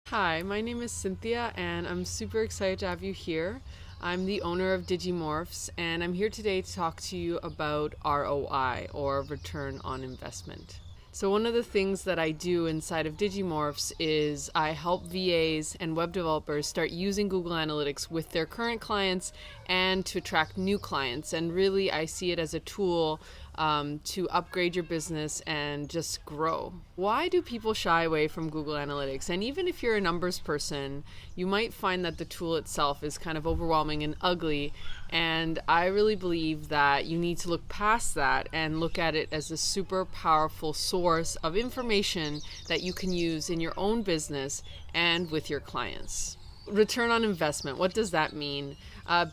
Hi, my name is Cynthia and I'm super excited to have you here. I'm the owner of Digimorphs and I'm here today to talk to you about ROI or return on investment. So one of the things that I do inside of Digimorphs is I help VAs and web developers start using Google Analytics with their current clients and to attract new clients. And really, I see it as a tool to upgrade your business and just grow. Why do people shy away from Google Analytics? And even if you're a numbers person, you might find that the tool itself is kind of overwhelming and ugly. And I really believe that you need to look past that and look at it as a super powerful source of information that you can use in your own business and with your clients. Return on investment, what does that mean?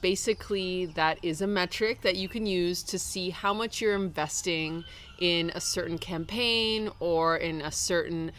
Basically, that is a metric that you can use to see how much you're investing in a certain campaign or in a certain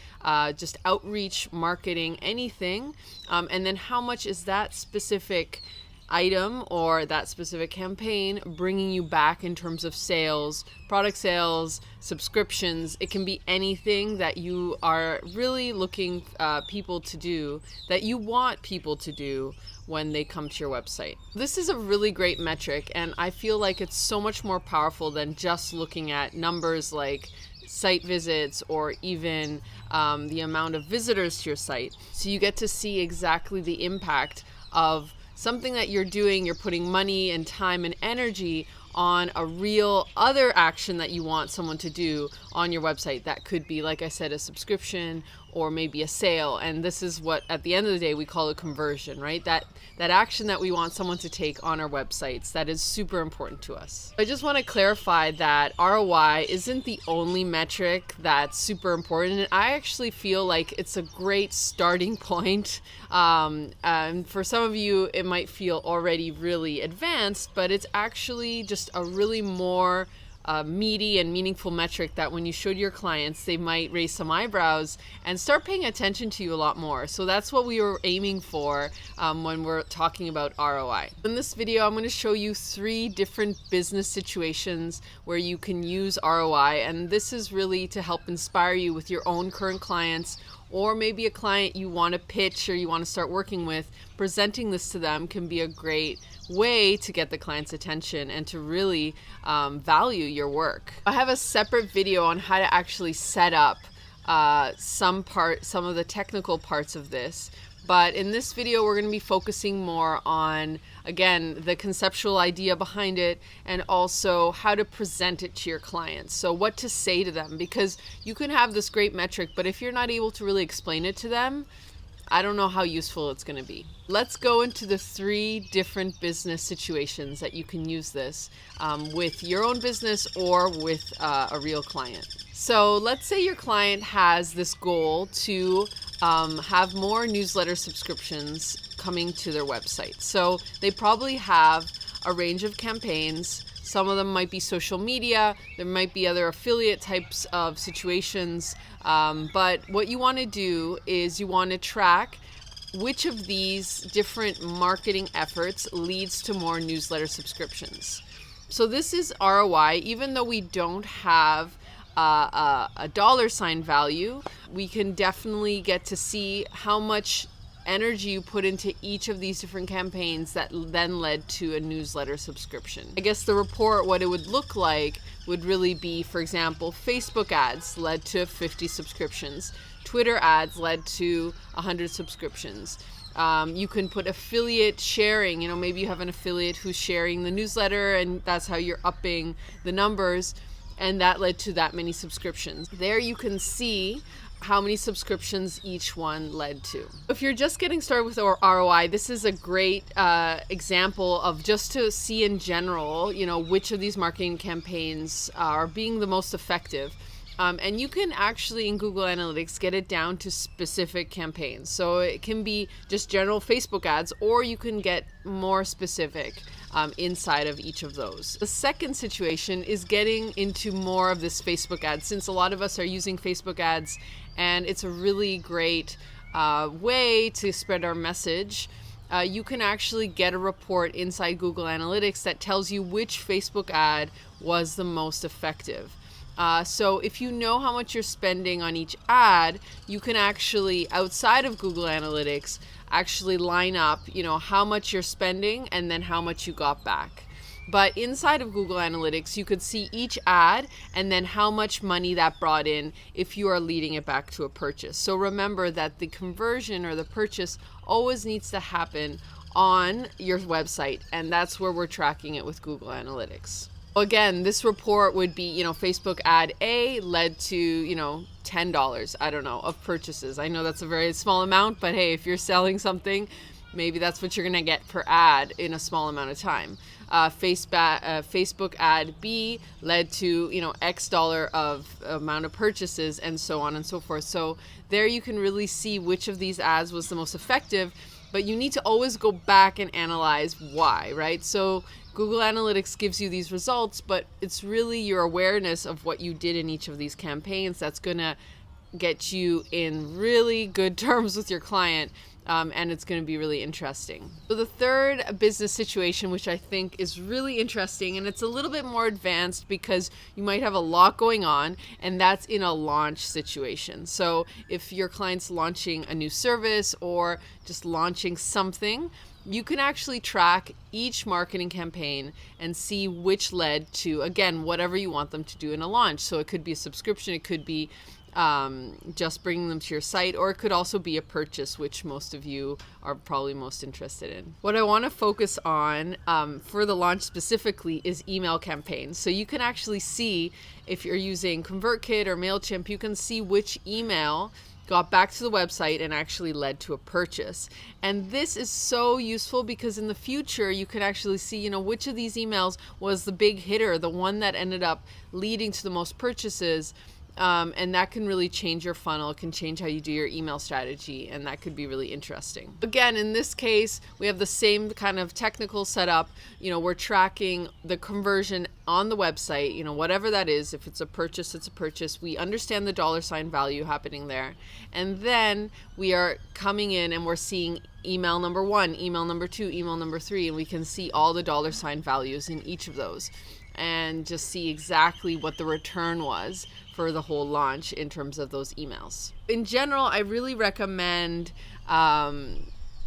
just outreach, marketing, anything. And then how much is that specific item or that specific campaign bringing you back in terms of sales, product sales, subscriptions. It can be anything that you are really looking people to do, that you want people to do when they come to your website. This is a really great metric, and I feel like it's so much more powerful than just looking at numbers like site visits or even the amount of visitors to your site. So you get to see exactly the impact of something that you're doing. You're putting money and time and energy on a real other action that you want someone to do on your website. That could be, like I said, a subscription or maybe a sale. And this is what, at the end of the day, we call a conversion, right? That action that we want someone to take on our websites, that is super important to us. I just want to clarify that ROI isn't the only metric that's super important. And I actually feel like it's a great starting point. And for some of you, it might feel already really advanced, but it's actually just a really more meaty and meaningful metric that when you showed your clients, they might raise some eyebrows and start paying attention to you a lot more. So that's what we were aiming for when we're talking about ROI. In this video, I'm going to show you 3 different business situations where you can use ROI, and this is really to help inspire you with your own current clients, or maybe a client you want to pitch or you want to start working with. Presenting this to them can be a great way to get the client's attention and to really value your work. I have a separate video on how to actually set up some of the technical parts of this. But in this video, we're going to be focusing more on, again, the conceptual idea behind it and also how to present it to your clients. So what to say to them, because you can have this great metric, but if you're not able to really explain it to them, I don't know how useful it's going to be. Let's go into the 3 different business situations that you can use this with your own business or with a real client. So let's say your client has this goal to have more newsletter subscriptions coming to their website. So they probably have a range of campaigns. Some of them might be social media. There might be other affiliate types of situations. But what you want to do is you want to track which of these different marketing efforts leads to more newsletter subscriptions. So this is ROI. Even though we don't have a dollar sign value, we can definitely get to see how much energy you put into each of these different campaigns that then led to a newsletter subscription. I guess the report, what it would look like, would really be, for example, Facebook ads led to 50 subscriptions. Twitter ads led to 100 subscriptions. You can put affiliate sharing. Maybe you have an affiliate who's sharing the newsletter and that's how you're upping the numbers. And that led to that many subscriptions. There you can see how many subscriptions each one led to. If you're just getting started with ROI, this is a great example of just to see in general, which of these marketing campaigns are being the most effective. And you can actually, in Google Analytics, get it down to specific campaigns. So it can be just general Facebook ads, or you can get more specific inside of each of those. The second situation is getting into more of this Facebook ads, since a lot of us are using Facebook ads, and it's a really great way to spread our message. You can actually get a report inside Google Analytics that tells you which Facebook ad was the most effective. So if you know how much you're spending on each ad, you can actually, outside of Google Analytics, actually line up, how much you're spending and then how much you got back. But inside of Google Analytics, you could see each ad and then how much money that brought in if you are leading it back to a purchase. So remember that the conversion or the purchase always needs to happen on your website, and that's where we're tracking it with Google Analytics. Again, this report would be, Facebook ad A led to, $10, I don't know, of purchases. I know that's a very small amount, but hey, if you're selling something, maybe that's what you're going to get per ad in a small amount of time. Facebook ad B led to, X dollar of amount of purchases, and so on and so forth. So there you can really see which of these ads was the most effective, but you need to always go back and analyze why, right? So Google Analytics gives you these results, but it's really your awareness of what you did in each of these campaigns that's going to get you in really good terms with your client, and it's going to be really interesting. So the third business situation, which I think is really interesting, and it's a little bit more advanced because you might have a lot going on, and that's in a launch situation. So if your client's launching a new service or just launching something, you can actually track each marketing campaign and see which led to, again, whatever you want them to do in a launch. So it could be a subscription, it could be just bringing them to your site, or it could also be a purchase, which most of you are probably most interested in. What I want to focus on for the launch specifically is email campaigns. So you can actually see, if you're using ConvertKit or MailChimp, you can see which email got back to the website and actually led to a purchase. And this is so useful because in the future you can actually see, which of these emails was the big hitter, the one that ended up leading to the most purchases. And that can really change your funnel. It can change how you do your email strategy, and that could be really interesting. Again, in this case, we have the same kind of technical setup. We're tracking the conversion on the website, whatever that is. If it's a purchase, it's a purchase. We understand the $ value happening there. And then we are coming in and we're seeing email number 1, email number 2, email number 3, and we can see all the $ values in each of those and just see exactly what the return was for the whole launch in terms of those emails. In general, I really recommend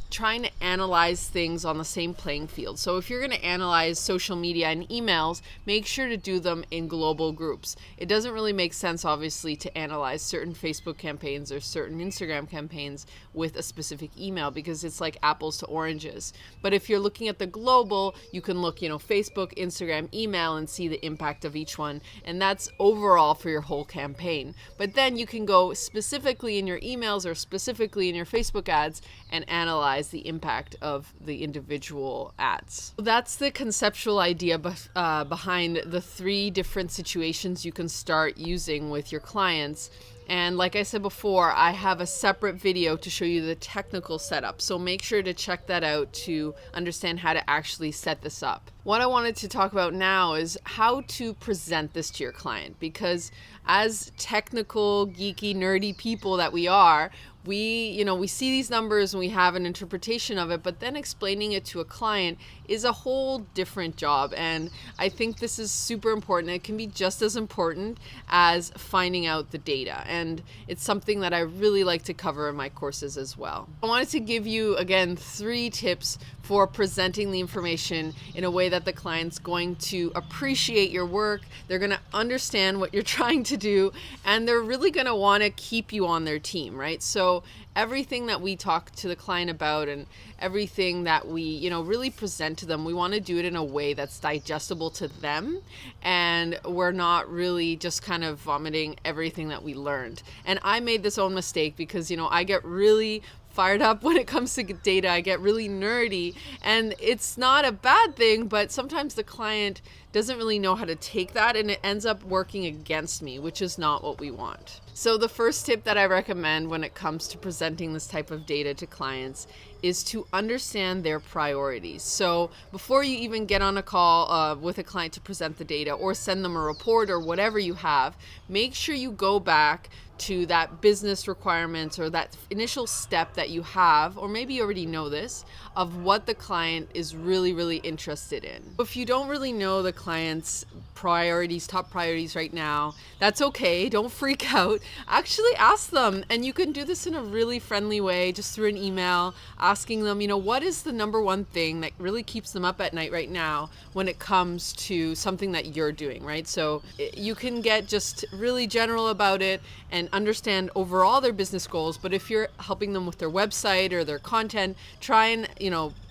trying to analyze things on the same playing field. So if you're going to analyze social media and emails, make sure to do them in global groups. It doesn't really make sense, obviously, to analyze certain Facebook campaigns or certain Instagram campaigns with a specific email because it's like apples to oranges. But if you're looking at the global, you can look, Facebook, Instagram, email, and see the impact of each one. And that's overall for your whole campaign. But then you can go specifically in your emails or specifically in your Facebook ads and analyze the impact of the individual ads. That's the conceptual idea behind the 3 different situations you can start using with your clients. And like I said before, I have a separate video to show you the technical setup. So make sure to check that out to understand how to actually set this up. What I wanted to talk about now is how to present this to your client, because as technical, geeky, nerdy people that we are, we see these numbers and we have an interpretation of it, but then explaining it to a client is a whole different job. And I think this is super important. It can be just as important as finding out the data. And it's something that I really like to cover in my courses as well. I wanted to give you, again, 3 tips for presenting the information in a way that the client's going to appreciate your work. They're going to understand what you're trying to do, and they're really going to want to keep you on their team, right? So everything that we talk to the client about and everything that we, really present to them, we want to do it in a way that's digestible to them, and we're not really just kind of vomiting everything that we learned. And I made this own mistake because, I get really fired up when it comes to data. I get really nerdy, and it's not a bad thing, but sometimes the client doesn't really know how to take that, and it ends up working against me, which is not what we want. So the first tip that I recommend when it comes to presenting this type of data to clients is to understand their priorities. So before you even get on a call with a client to present the data or send them a report or whatever you have, make sure you go back to that business requirements or that initial step that you have, or maybe you already know this, of what the client is really, really interested in. If you don't really know the client's priorities, top priorities right now, that's okay. Don't freak out. Actually ask them. And you can do this in a really friendly way, just through an email, asking them, what is the number one thing that really keeps them up at night right now when it comes to something that you're doing, right? So you can get just really general about it and understand overall their business goals. But if you're helping them with their website or their content, try and,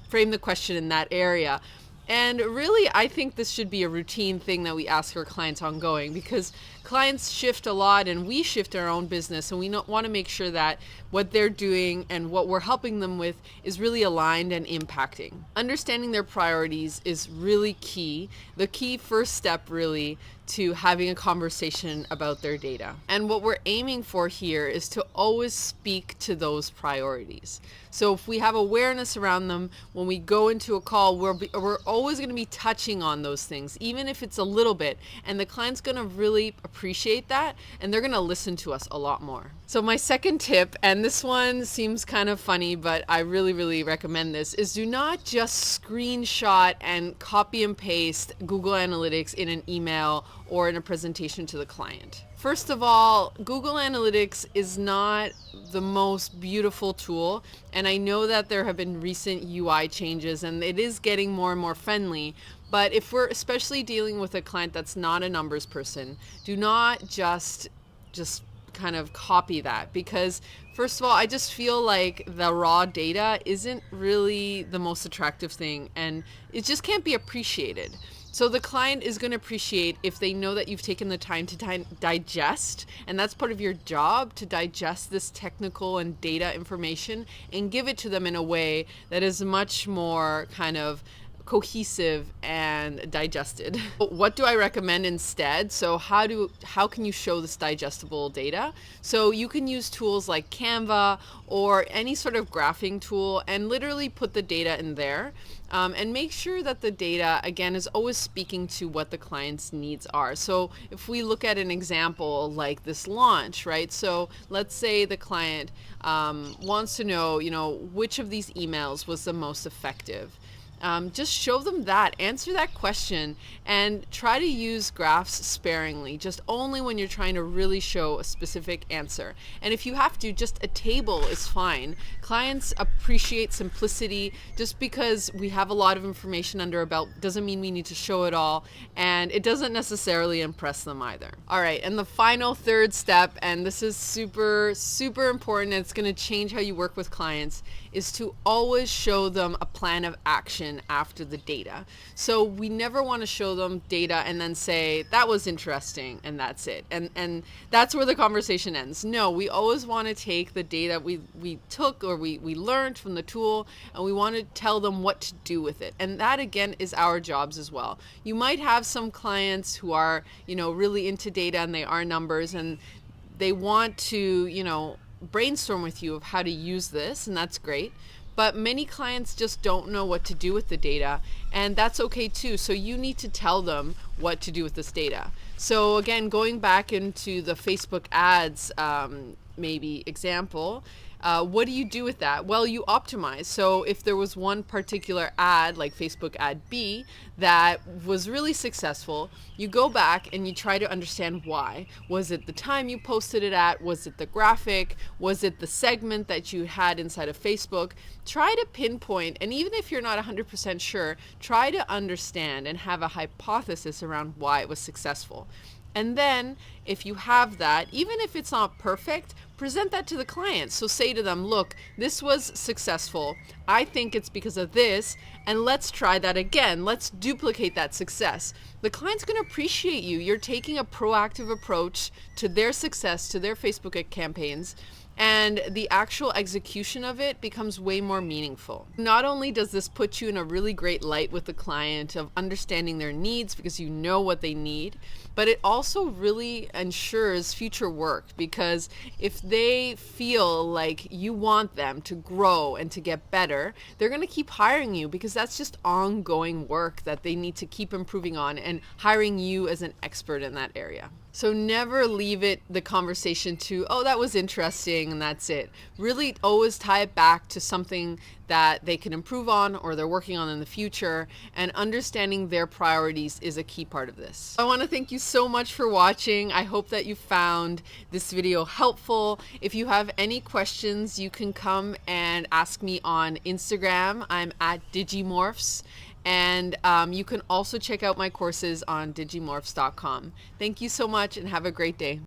frame the question in that area. And really, I think this should be a routine thing that we ask our clients ongoing, because clients shift a lot and we shift our own business, and we want to make sure that what they're doing and what we're helping them with is really aligned and impacting. Understanding their priorities is really key, the key first step really to having a conversation about their data. And what we're aiming for here is to always speak to those priorities. So if we have awareness around them, when we go into a call, we're always going to be touching on those things, even if it's a little bit. And the client's going to really appreciate that, and they're going to listen to us a lot more. So my second tip, and this one seems kind of funny, but I really, really recommend this, is do not just screenshot and copy and paste Google Analytics in an email or in a presentation to the client. First of all, Google Analytics is not the most beautiful tool, and I know that there have been recent UI changes and it is getting more and more friendly. But if we're especially dealing with a client that's not a numbers person, do not just kind of copy that, because first of all, I just feel like the raw data isn't really the most attractive thing, and it just can't be appreciated. So the client is going to appreciate if they know that you've taken the time to digest, and that's part of your job, to digest this technical and data information and give it to them in a way that is much more kind of cohesive and digested. What do I recommend instead? So how can you show this digestible data? So you can use tools like Canva or any sort of graphing tool and literally put the data in there. And make sure that the data, again, is always speaking to what the client's needs are. So if we look at an example like this launch, right? So let's say the client wants to know, which of these emails was the most effective. Just show them that, answer that question, and try to use graphs sparingly, just only when you're trying to really show a specific answer. And if you have to, just a table is fine. Clients appreciate simplicity. Just because we have a lot of information under our belt doesn't mean we need to show it all, and it doesn't necessarily impress them either. All right, and the final third step, and this is super, super important, and it's going to change how you work with clients, is to always show them a plan of action after the data. So we never want to show them data and then say, that was interesting, and that's it. And that's where the conversation ends. No, we always want to take the data we took or we learned from the tool, and we want to tell them what to do with it. And that, again, is our jobs as well. You might have some clients who are, really into data and they are numbers, and they want to, brainstorm with you of how to use this, and that's great. But many clients just don't know what to do with the data, and that's okay too. So you need to tell them what to do with this data. So again, going back into the Facebook ads maybe example, what do you do with that? Well, you optimize. So if there was one particular ad, like Facebook ad B, that was really successful, you go back and you try to understand why. Was it the time you posted it at? Was it the graphic? Was it the segment that you had inside of Facebook? Try to pinpoint, and even if you're not 100% sure, try to understand and have a hypothesis around why it was successful. And then if you have that, even if it's not perfect, present that to the client. So say to them, look, this was successful. I think it's because of this, and let's try that again. Let's duplicate that success. The client's going to appreciate you. You're taking a proactive approach to their success, to their Facebook campaigns, and the actual execution of it becomes way more meaningful. Not only does this put you in a really great light with the client of understanding their needs because you know what they need, but it also really ensures future work, because if they feel like you want them to grow and to get better, they're going to keep hiring you, because that's just ongoing work that they need to keep improving on and hiring you as an expert in that area. So never leave the conversation to, oh, that was interesting and that's it. Really always tie it back to something that they can improve on or they're working on in the future, and understanding their priorities is a key part of this. I want to thank you so much for watching. I hope that you found this video helpful. If you have any questions, you can come and ask me on Instagram. I'm at Digimorphs. And you can also check out my courses on digimorphs.com. Thank you so much and have a great day.